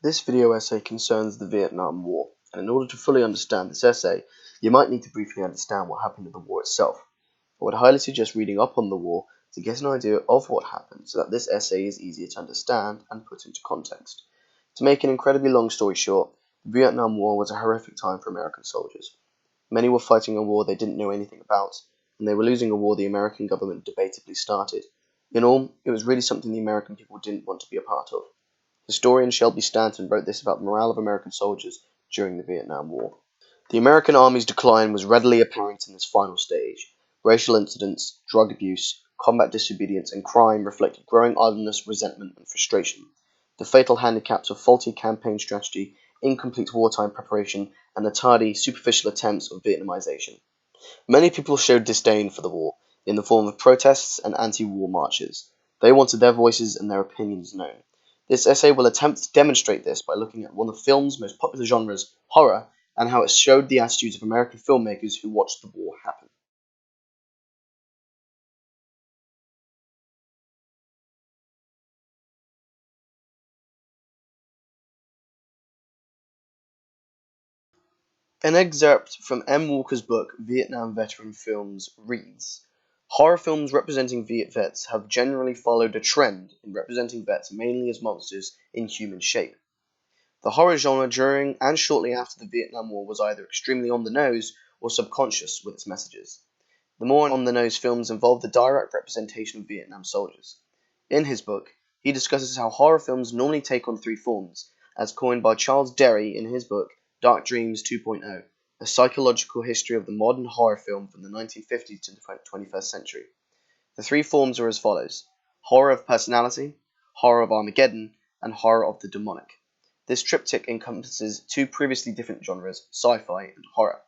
This video essay concerns the Vietnam War, and in order to fully understand this essay, you might need to briefly understand what happened in the war itself. I would highly suggest reading up on the war to get an idea of what happened so that this essay is easier to understand and put into context. To make an incredibly long story short, the Vietnam War was a horrific time for American soldiers. Many were fighting a war they didn't know anything about, and they were losing a war the American government debatably started. In all, it was really something the American people didn't want to be a part of. Historian Shelby Stanton wrote this about the morale of American soldiers during the Vietnam War. The American Army's decline was readily apparent in this final stage. Racial incidents, drug abuse, combat disobedience, and crime reflected growing idleness, resentment, and frustration. The fatal handicaps of faulty campaign strategy, incomplete wartime preparation, and the tardy, superficial attempts of Vietnamization. Many people showed disdain for the war, in the form of protests and anti-war marches. They wanted their voices and their opinions known. This essay will attempt to demonstrate this by looking at one of film's most popular genres, horror, and how it showed the attitudes of American filmmakers who watched the war happen. An excerpt from M. Walker's book Vietnam Veteran Films reads, "Horror films representing Viet vets have generally followed a trend in representing vets mainly as monsters in human shape. The horror genre during and shortly after the Vietnam War was either extremely on the nose or subconscious with its messages. The more on the nose films involved the direct representation of Vietnam soldiers. In his book, he discusses how horror films normally take on three forms, as coined by Charles Derry in his book Dark Dreams 2.0, a psychological history of the modern horror film from the 1950s to the 21st century. The three forms are as follows: horror of personality, horror of Armageddon, and horror of the demonic. This triptych encompasses two previously different genres, sci-fi and horror.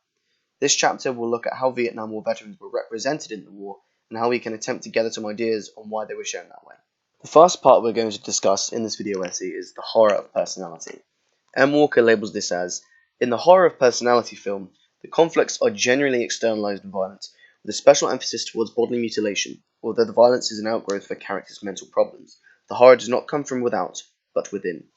This chapter will look at how Vietnam War veterans were represented in the war and how we can attempt to gather some ideas on why they were shown that way. The first part we're going to discuss in this video essay is the horror of personality. M. Walker labels this as, in the horror of personality film, the conflicts are generally externalized violence, with a special emphasis towards bodily mutilation. Although the violence is an outgrowth of a character's mental problems, the horror does not come from without, but within.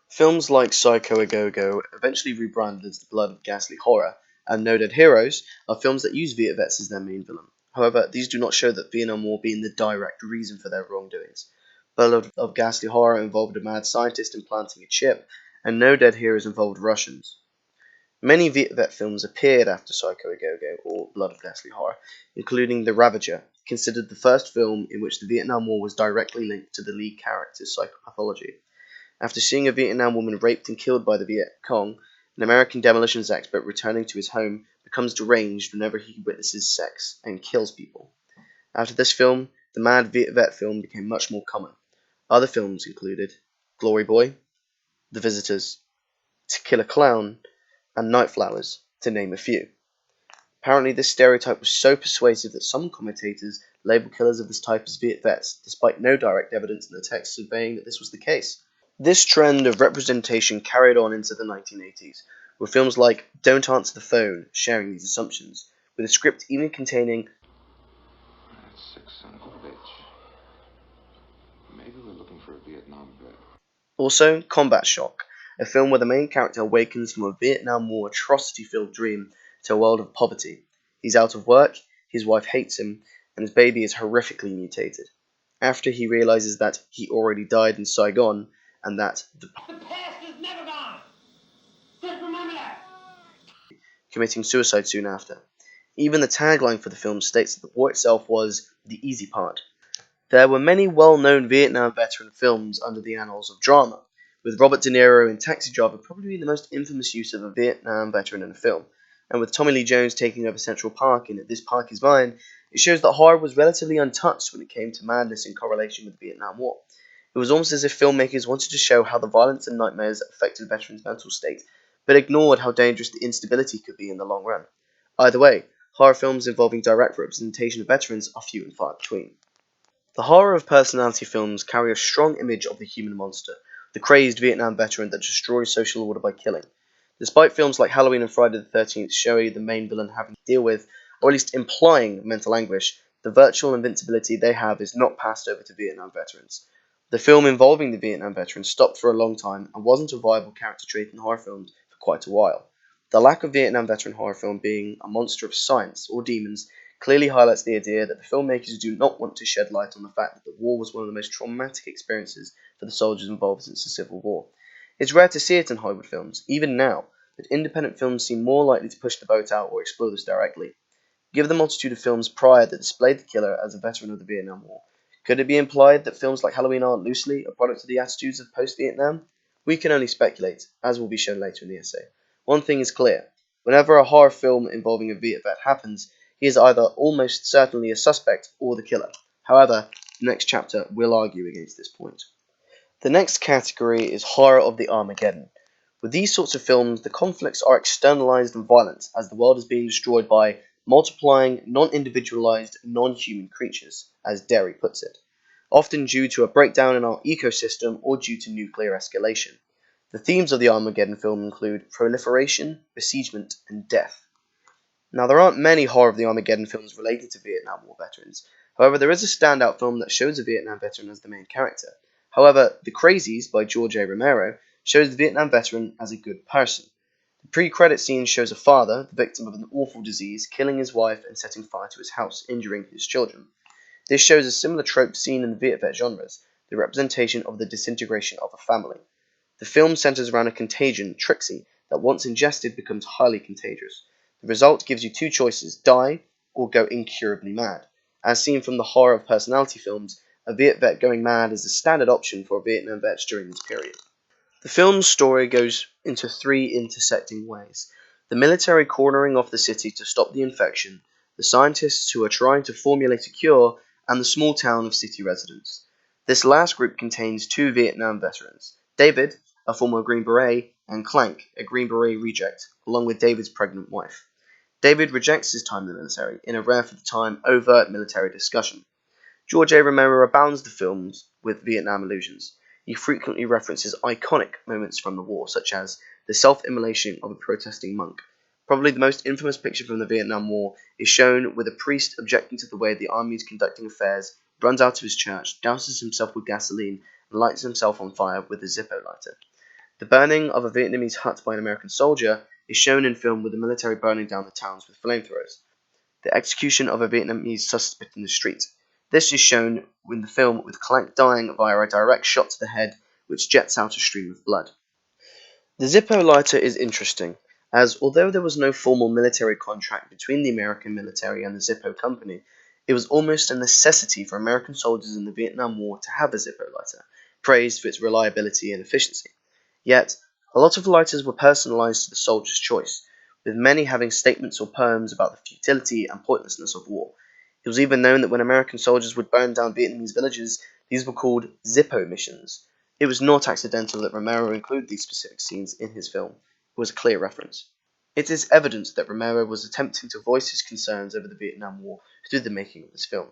Films like Psycho A Go-Go, eventually rebranded as The Blood of Ghastly Horror, and No Dead Heroes, are films that use Viet vets as their main villain. However, these do not show that Vietnam War being the direct reason for their wrongdoings. Blood of Ghastly Horror involved a mad scientist implanting a chip, and No Dead Heroes involved Russians. Many Viet vet films appeared after Psycho A Go-Go or Blood of Ghastly Horror, including The Ravager, considered the first film in which the Vietnam War was directly linked to the lead character's psychopathology. After seeing a Vietnam woman raped and killed by the Viet Cong, an American demolitions expert returning to his home becomes deranged whenever he witnesses sex and kills people. After this film, the mad Viet vet film became much more common. Other films included Glory Boy, The Visitors, To Kill a Clown, and Night Flowers, to name a few. Apparently this stereotype was so persuasive that some commentators label killers of this type as Viet vets, despite no direct evidence in the text surveying that this was the case. This trend of representation carried on into the 1980s, with films like Don't Answer the Phone sharing these assumptions, with a script even containing That sick son of a bitch. Maybe we're looking for a Vietnam vet. also Combat Shock, a film where the main character awakens from a Vietnam War atrocity-filled dream to a world of poverty. He's out of work, his wife hates him, and his baby is horrifically mutated. After he realizes that he already died in Saigon, and that the past is never gone. Just remember that. committing suicide soon after. Even the tagline for the film states that the war itself was the easy part. There were many well-known Vietnam veteran films under the annals of drama, with Robert De Niro in Taxi Driver probably being the most infamous use of a Vietnam veteran in a film, and with Tommy Lee Jones taking over Central Park in This Park Is Mine, it shows that horror was relatively untouched when it came to madness in correlation with the Vietnam War. It was almost as if filmmakers wanted to show how the violence and nightmares affected veterans' mental state, but ignored how dangerous the instability could be in the long run. Either way, horror films involving direct representation of veterans are few and far between. The horror of personality films carry a strong image of the human monster, the crazed Vietnam veteran that destroys social order by killing. Despite films like Halloween and Friday the 13th showing the main villain having to deal with, or at least implying mental anguish, the virtual invincibility they have is not passed over to Vietnam veterans. The film involving the Vietnam veteran stopped for a long time and wasn't a viable character trait in horror films for quite a while. The lack of Vietnam veteran horror film being a monster of science or demons clearly highlights the idea that the filmmakers do not want to shed light on the fact that the war was one of the most traumatic experiences for the soldiers involved since the Civil War. It's rare to see it in Hollywood films, even now, but independent films seem more likely to push the boat out or explore this directly. Given the multitude of films prior that displayed the killer as a veteran of the Vietnam War, could it be implied that films like Halloween are loosely a product of the attitudes of post-Vietnam? We can only speculate, as will be shown later in the essay. One thing is clear. Whenever a horror film involving a Viet vet happens, he is either almost certainly a suspect or the killer. However, the next chapter will argue against this point. The next category is horror of the Armageddon. With these sorts of films, the conflicts are externalized and violent, as the world is being destroyed by multiplying, non-individualized, non-human creatures, as Derry puts it, often due to a breakdown in our ecosystem or due to nuclear escalation. The themes of the Armageddon film include proliferation, besiegement, and death. Now, there aren't many horror of the Armageddon films related to Vietnam War veterans. However, there is a standout film that shows a Vietnam veteran as the main character. However, The Crazies by George A. Romero shows the Vietnam veteran as a good person. The pre-credit scene shows a father, the victim of an awful disease, killing his wife and setting fire to his house, injuring his children. This shows a similar trope seen in the Viet Vet genres, the representation of the disintegration of a family. The film centers around a contagion, Trixie, that once ingested becomes highly contagious. The result gives you two choices: die or go incurably mad. As seen from the horror of personality films, a Viet Vet going mad is the standard option for Vietnam vets during this period. The film's story goes into three intersecting ways: the military cornering off the city to stop the infection, the scientists who are trying to formulate a cure, and the small town of city residents. This last group contains two Vietnam veterans: David, a former Green Beret, and Clank, a Green Beret reject, along with David's pregnant wife. David rejects his time in the military in a rare for the time overt military discussion. George A. Romero abounds the films with Vietnam allusions. He frequently references iconic moments from the war, such as the self-immolation of a protesting monk. Probably the most infamous picture from the Vietnam War is shown with a priest objecting to the way the army is conducting affairs, runs out of his church, douses himself with gasoline, and lights himself on fire with a Zippo lighter. The burning of a Vietnamese hut by an American soldier is shown in film with the military burning down the towns with flamethrowers. The execution of a Vietnamese suspect in the street. This is shown in the film with Clank dying via a direct shot to the head, which jets out a stream of blood. The Zippo lighter is interesting, as although there was no formal military contract between the American military and the Zippo company, it was almost a necessity for American soldiers in the Vietnam War to have a Zippo lighter, praised for its reliability and efficiency. Yet, a lot of lighters were personalized to the soldier's choice, with many having statements or poems about the futility and pointlessness of war. It was even known that when American soldiers would burn down Vietnamese villages, these were called Zippo missions. It was not accidental that Romero included these specific scenes in his film. It was a clear reference. It is evident that Romero was attempting to voice his concerns over the Vietnam War through the making of this film.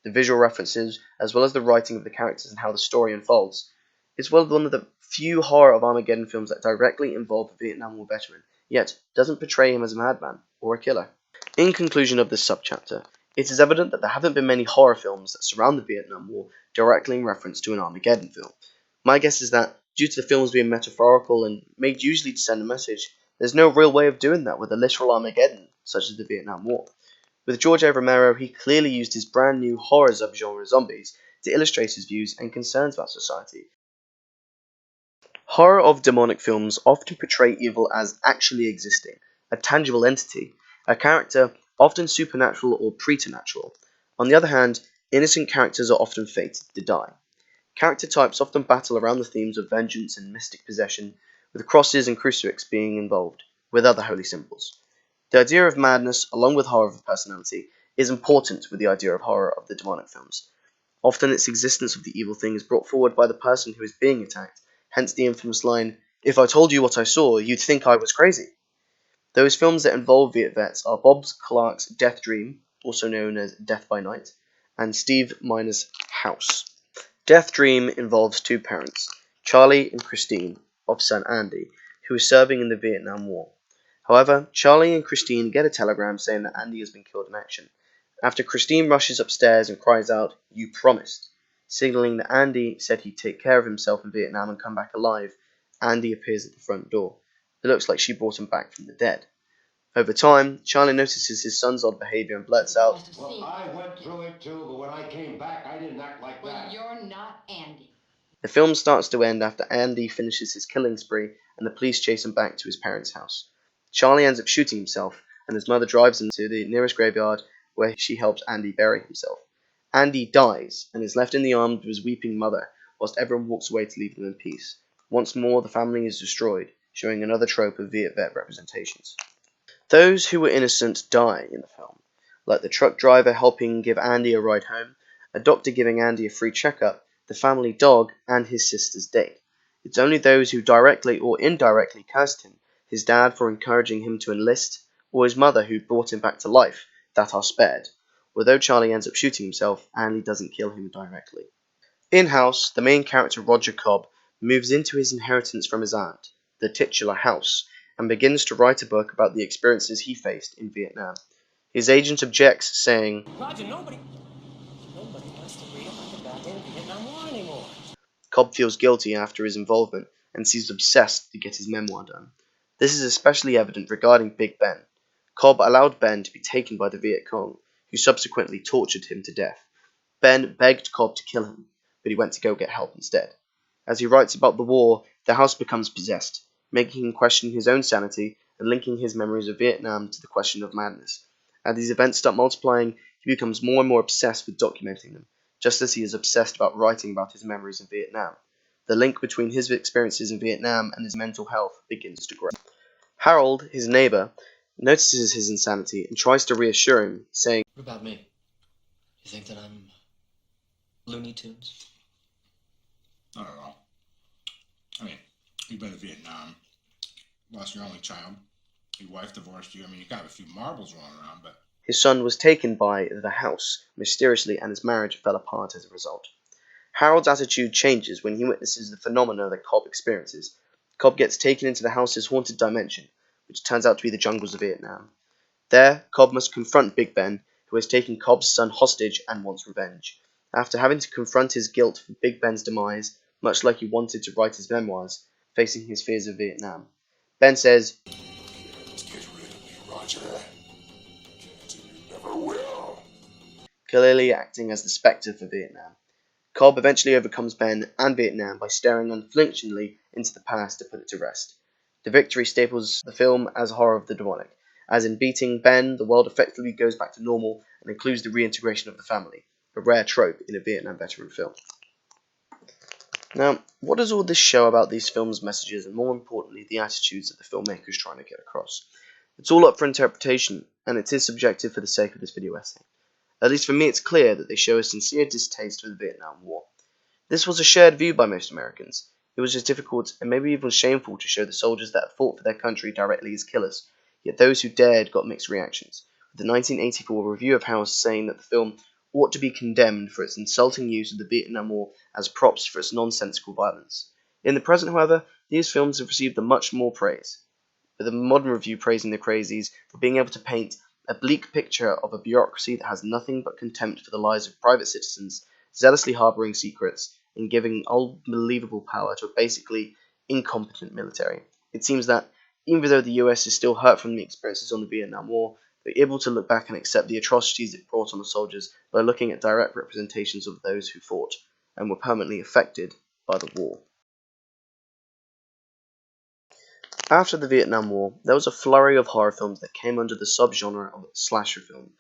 The visual references, as well as the writing of the characters and how the story unfolds, it's one of the few horror of Armageddon films that directly involve a Vietnam War veteran, yet doesn't portray him as a madman or a killer. In conclusion of this subchapter, it is evident that there haven't been many horror films that surround the Vietnam War directly in reference to an Armageddon film. My guess is that, due to the films being metaphorical and made usually to send a message, there's no real way of doing that with a literal Armageddon, such as the Vietnam War. With George A. Romero, he clearly used his brand new horror subgenre zombies to illustrate his views and concerns about society. Horror of demonic films often portray evil as actually existing, a tangible entity, a character often supernatural or preternatural. On the other hand, innocent characters are often fated to die. Character types often battle around the themes of vengeance and mystic possession, with crosses and crucifix being involved, with other holy symbols. The idea of madness, along with horror of personality, is important with the idea of horror of the demonic films. Often its existence of the evil thing is brought forward by the person who is being attacked, hence the infamous line, "If I told you what I saw, you'd think I was crazy." Those films that involve Viet vets are Bob Clark's Death Dream, also known as Death by Night, and Steve Miner's House. Death Dream involves two parents, Charlie and Christine, of son Andy, who is serving in the Vietnam War. However, Charlie and Christine get a telegram saying that Andy has been killed in action. After Christine rushes upstairs and cries out, "You promised," Signaling that Andy said he'd take care of himself in Vietnam and come back alive, Andy appears at the front door. It looks like she brought him back from the dead. Over time, Charlie notices his son's odd behavior and blurts out, Well, I went through it too, but when I came back, I didn't act like that. Well, you're not Andy. The film starts to end after Andy finishes his killing spree and the police chase him back to his parents' house. Charlie ends up shooting himself, and his mother drives him to the nearest graveyard where she helps Andy bury himself. Andy dies and is left in the arms of his weeping mother, whilst everyone walks away to leave them in peace. Once more, the family is destroyed, showing another trope of Viet Vet representations. Those who were innocent die in the film, like the truck driver helping give Andy a ride home, a doctor giving Andy a free checkup, the family dog, and his sister's date. It's only those who directly or indirectly cursed him, his dad for encouraging him to enlist, or his mother who brought him back to life, that are spared. Although Charlie ends up shooting himself, Andy doesn't kill him directly. In-house, the main character Roger Cobb moves into his inheritance from his aunt, the titular house, and begins to write a book about the experiences he faced in Vietnam. His agent objects, saying, Roger, nobody wants to read about the goddamn Vietnam War anymore. Cobb feels guilty after his involvement and seems obsessed to get his memoir done. This is especially evident regarding Big Ben. Cobb allowed Ben to be taken by the Viet Cong, who subsequently tortured him to death. Ben begged Cobb to kill him, but he went to go get help instead. As he writes about the war, the house becomes possessed, making him question his own sanity and linking his memories of Vietnam to the question of madness. As these events start multiplying, he becomes more and more obsessed with documenting them, just as he is obsessed about writing about his memories in Vietnam. The link between his experiences in Vietnam and his mental health begins to grow. Harold, his neighbor, notices his insanity and tries to reassure him, saying, What about me? You think that I'm Looney Tunes? Not at all. I mean, you've been to Vietnam, lost your only child, your wife divorced you. I mean, you got a few marbles rolling around, but his son was taken by the house mysteriously and his marriage fell apart as a result. Harold's attitude changes when he witnesses the phenomena that Cobb experiences. Cobb gets taken into the house's haunted dimension, which turns out to be the jungles of Vietnam. There, Cobb must confront Big Ben, who has taken Cobb's son hostage and wants revenge. After having to confront his guilt for Big Ben's demise, much like he wanted to write his memoirs, facing his fears of Vietnam, Ben says, "Can't get rid of me, Roger. Can't, and you never will." clearly acting as the spectre for Vietnam. Cobb eventually overcomes Ben and Vietnam by staring unflinchingly into the past to put it to rest. The victory staples the film as horror of the demonic, as in beating Ben, the world effectively goes back to normal and includes the reintegration of the family, a rare trope in a Vietnam veteran film. Now, what does all this show about these films' messages and, more importantly, the attitudes that the filmmaker is trying to get across? It's all up for interpretation, and it is subjective for the sake of this video essay. At least for me, it's clear that they show a sincere distaste for the Vietnam War. This was a shared view by most Americans. It was just difficult and maybe even shameful to show the soldiers that fought for their country directly as killers, yet those who dared got mixed reactions, with the 1984 review of House saying that the film ought to be condemned for its insulting use of the Vietnam War as props for its nonsensical violence. In the present, however, these films have received much more praise, with a modern review praising the crazies for being able to paint a bleak picture of a bureaucracy that has nothing but contempt for the lives of private citizens, zealously harbouring secrets, and giving unbelievable power to a basically incompetent military. It seems that, even though the US is still hurt from the experiences on the Vietnam War, they're able to look back and accept the atrocities it brought on the soldiers by looking at direct representations of those who fought and were permanently affected by the war. After the Vietnam War, there was a flurry of horror films that came under the subgenre of slasher film.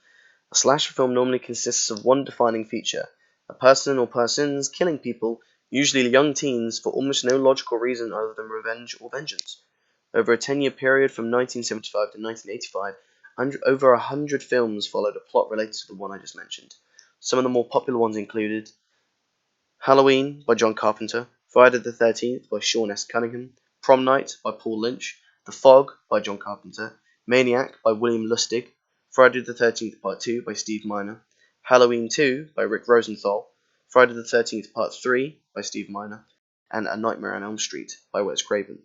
A slasher film normally consists of one defining feature: a person or persons killing people, usually young teens, for almost no logical reason other than revenge or vengeance. Over a 10-year period from 1975 to 1985, over 100 films followed a plot related to the one I just mentioned. Some of the more popular ones included Halloween by John Carpenter, Friday the 13th by Sean S. Cunningham, Prom Night by Paul Lynch, The Fog by John Carpenter, Maniac by William Lustig, Friday the 13th Part 2 by Steve Miner, Halloween 2 by Rick Rosenthal, Friday the 13th Part 3 by Steve Miner, and A Nightmare on Elm Street by Wes Craven.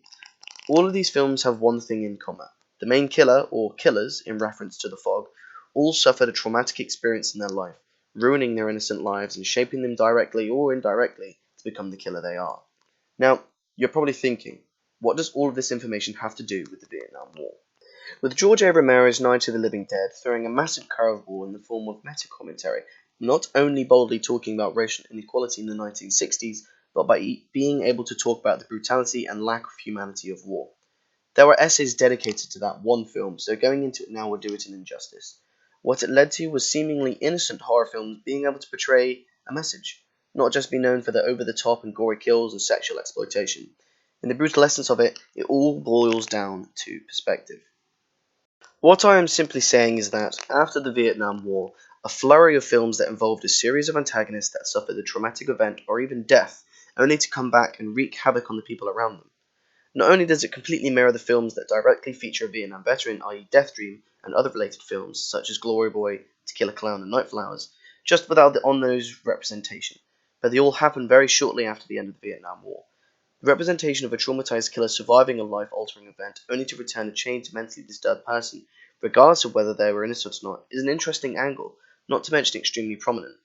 All of these films have one thing in common. The main killer, or killers, in reference to The Fog, all suffered a traumatic experience in their life, ruining their innocent lives and shaping them directly or indirectly to become the killer they are. Now, you're probably thinking, what does all of this information have to do with the Vietnam War? With George A. Romero's Night of the Living Dead throwing a massive curveball in the form of meta-commentary, not only boldly talking about racial inequality in the 1960s, but by being able to talk about the brutality and lack of humanity of war. There were essays dedicated to that one film, so going into it now would do it an injustice. What it led to was seemingly innocent horror films being able to portray a message, not just be known for the over-the-top and gory kills and sexual exploitation. In the brutal essence of it, it all boils down to perspective. What I am simply saying is that, after the Vietnam War, a flurry of films that involved a series of antagonists that suffered a traumatic event or even death, only to come back and wreak havoc on the people around them. Not only does it completely mirror the films that directly feature a Vietnam veteran, i.e. Death Dream, and other related films such as Glory Boy, To Kill a Clown, and Night Flowers, just without the on-nose representation, but they all happened very shortly after the end of the Vietnam War. The representation of a traumatized killer surviving a life-altering event only to return a chained, mentally disturbed person, regardless of whether they were innocent or not, is an interesting angle, not to mention extremely prominent.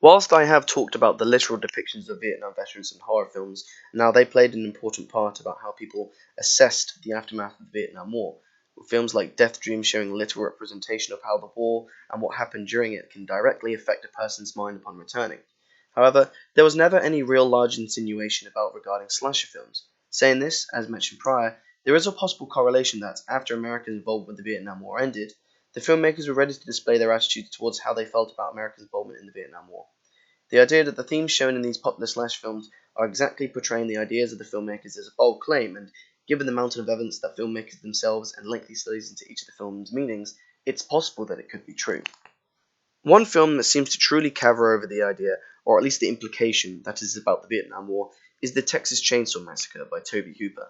Whilst I have talked about the literal depictions of Vietnam veterans in horror films, and how they played an important part about how people assessed the aftermath of the Vietnam War, with films like Death Dream showing literal representation of how the war and what happened during it can directly affect a person's mind upon returning. However, there was never any real large insinuation about regarding slasher films. Saying this, as mentioned prior, there is a possible correlation that, after America's involvement with the Vietnam War ended, the filmmakers were ready to display their attitude towards how they felt about America's involvement in the Vietnam War. The idea that the themes shown in these popular slash films are exactly portraying the ideas of the filmmakers is a bold claim, and given the mountain of evidence that filmmakers themselves and lengthy studies into each of the film's meanings, it's possible that it could be true. One film that seems to truly cover over the idea, or at least the implication, that is about the Vietnam War, is the Texas Chainsaw Massacre by Tobe Hooper.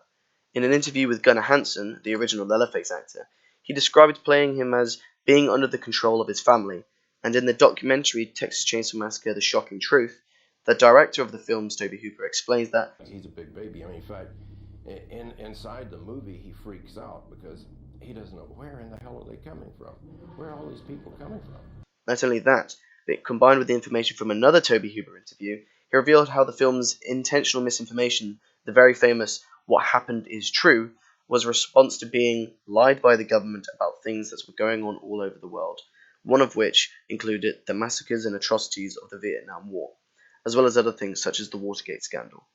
In an interview with Gunnar Hansen, the original Leatherface actor, he described playing him as being under the control of his family, and in the documentary Texas Chainsaw Massacre: The Shocking Truth, the director of the films, Tobe Hooper, explains that he's a big baby. I mean, in fact, inside the movie, he freaks out because he doesn't know where in the hell are they coming from? Where are all these people coming from? not only that, but combined with the information from another Tobe Hooper interview, he revealed how the film's intentional misinformation, the very famous "what happened is true," was a response to being lied by the government about things that were going on all over the world, one of which included the massacres and atrocities of the Vietnam War, as well as other things such as the Watergate scandal.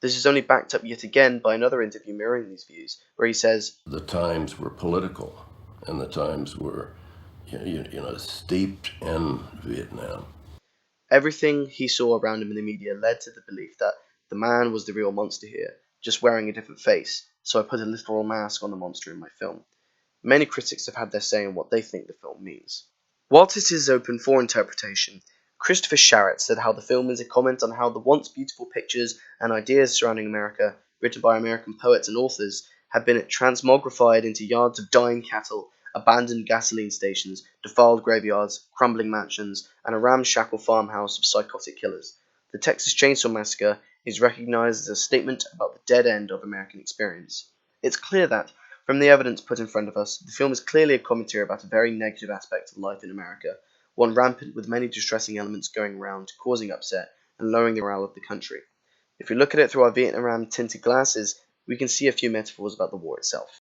This is only backed up yet again by another interview mirroring these views, where he says, The times were political, and the times were, steeped in Vietnam. everything he saw around him in the media led to the belief that the man was the real monster here, just wearing a different face, so I put a literal mask on the monster in my film. Many critics have had their say on what they think the film means. Whilst it is open for interpretation, Christopher Sharratt said how the film is a comment on how the once beautiful pictures and ideas surrounding America, written by American poets and authors, have been transmogrified into yards of dying cattle, abandoned gasoline stations, defiled graveyards, crumbling mansions, and a ramshackle farmhouse of psychotic killers. The Texas Chainsaw Massacre is recognized as a statement about the dead end of American experience. It's clear that, from the evidence put in front of us, the film is clearly a commentary about a very negative aspect of life in America, one rampant with many distressing elements going around, causing upset, and lowering the morale of the country. If we look at it through our Vietnam tinted glasses, we can see a few metaphors about the war itself.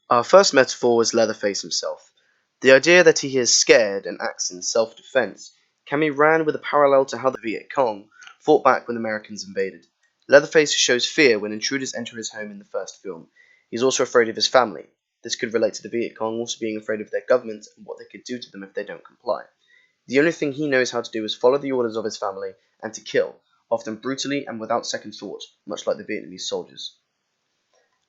Our first metaphor was Leatherface himself. The idea that he is scared and acts in self-defense can be ran with a parallel to how the Viet Cong fought back when Americans invaded. Leatherface shows fear when intruders enter his home in the first film. He's also afraid of his family. This could relate to the Viet Cong also being afraid of their government and what they could do to them if they don't comply. The only thing he knows how to do is follow the orders of his family and to kill, often brutally and without second thought, much like the Vietnamese soldiers.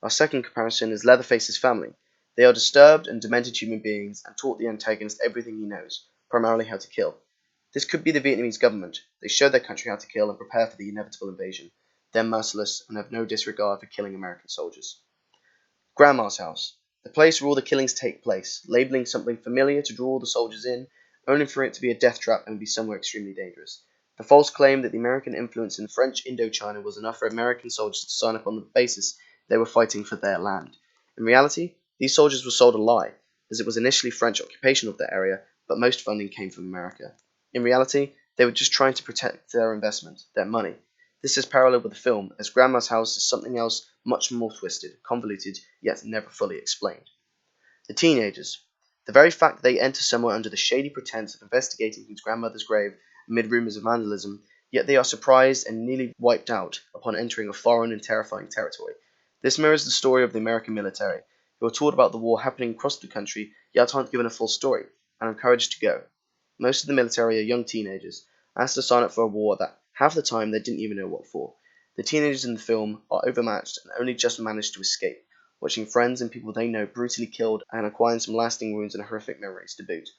Our second comparison is Leatherface's family. They are disturbed and demented human beings and taught the antagonist everything he knows, primarily how to kill. This could be the Vietnamese government. They show their country how to kill and prepare for the inevitable invasion. They're merciless and have no disregard for killing American soldiers. Grandma's house. The place where all the killings take place, labeling something familiar to draw the soldiers in, only for it to be a death trap and be somewhere extremely dangerous. The false claim that the American influence in French Indochina was enough for American soldiers to sign up on the basis they were fighting for their land. In reality, these soldiers were sold a lie, as it was initially French occupation of the area, but most funding came from America. In reality, they were just trying to protect their investment, their money. This is parallel with the film, as Grandma's house is something else much more twisted, convoluted, yet never fully explained. The teenagers. The very fact they enter somewhere under the shady pretense of investigating his grandmother's grave amid rumors of vandalism, yet they are surprised and nearly wiped out upon entering a foreign and terrifying territory. This mirrors the story of the American military, who are taught about the war happening across the country, yet aren't given a full story, and are encouraged to go. Most of the military are young teenagers, asked to sign up for a war that, half the time, they didn't even know what for. The teenagers in the film are overmatched and only just manage to escape, watching friends and people they know brutally killed and acquiring some lasting wounds and horrific memories to boot.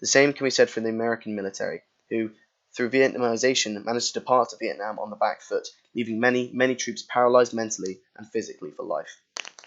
The same can be said for the American military, who, through Vietnamization, managed to depart to Vietnam on the back foot, leaving many troops paralyzed mentally and physically for life.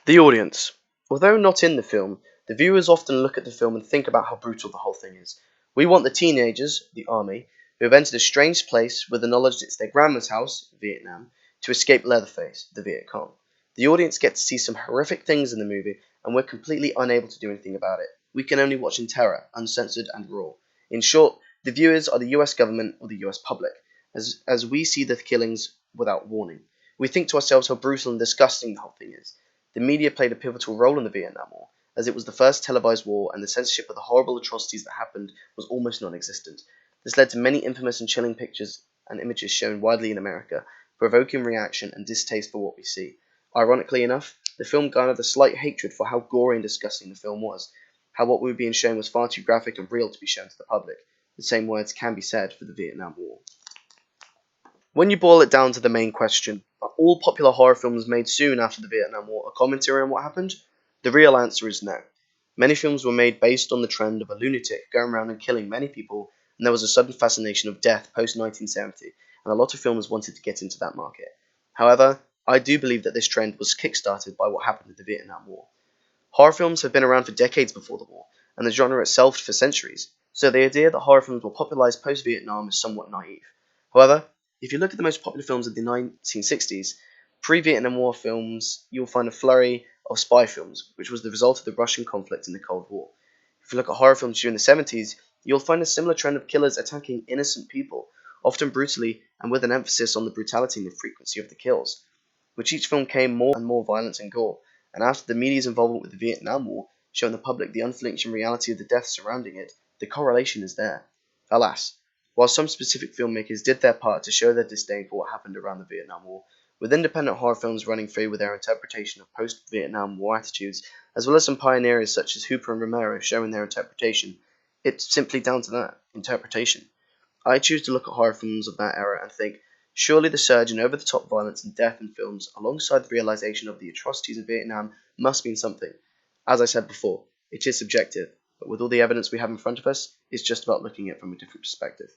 The audience. Although not in the film, the viewers often look at the film and think about how brutal the whole thing is. We want the teenagers, the army, who have entered a strange place with the knowledge that it's their grandma's house, Vietnam, to escape Leatherface, the Viet Cong. The audience gets to see some horrific things in the movie, and we're completely unable to do anything about it. We can only watch in terror, uncensored and raw. In short, the viewers are the US government or the US public, as we see the killings without warning. We think to ourselves how brutal and disgusting the whole thing is. The media played a pivotal role in the Vietnam War, as it was the first televised war, and the censorship of the horrible atrocities that happened was almost non-existent. This led to many infamous and chilling pictures and images shown widely in America, provoking reaction and distaste for what we see. Ironically enough, the film garnered a slight hatred for how gory and disgusting the film was, how what we were being shown was far too graphic and real to be shown to the public. The same words can be said for the Vietnam War. When you boil it down to the main question, are all popular horror films made soon after the Vietnam War a commentary on what happened? The real answer is no. Many films were made based on the trend of a lunatic going around and killing many people, and there was a sudden fascination of death post-1970, and a lot of films wanted to get into that market. However, I do believe that this trend was kick-started by what happened in the Vietnam War. Horror films have been around for decades before the war, and the genre itself for centuries, so the idea that horror films were popularized post-Vietnam is somewhat naive. However, if you look at the most popular films of the 1960s, pre-Vietnam War films, you'll find a flurry of spy films, which was the result of the Russian conflict in the Cold War. If you look at horror films during the 70s, you'll find a similar trend of killers attacking innocent people, often brutally and with an emphasis on the brutality and the frequency of the kills. With each film came more and more violence and gore, and after the media's involvement with the Vietnam War, showing the public the unflinching reality of the deaths surrounding it, the correlation is there. Alas, while some specific filmmakers did their part to show their disdain for what happened around the Vietnam War, with independent horror films running free with their interpretation of post-Vietnam War attitudes, as well as some pioneers such as Hooper and Romero showing their interpretation, it's simply down to that, interpretation. I choose to look at horror films of that era and think, surely the surge in over-the-top violence and death in films, alongside the realization of the atrocities of Vietnam, must mean something. As I said before, it is subjective, but with all the evidence we have in front of us, it's just about looking at it from a different perspective.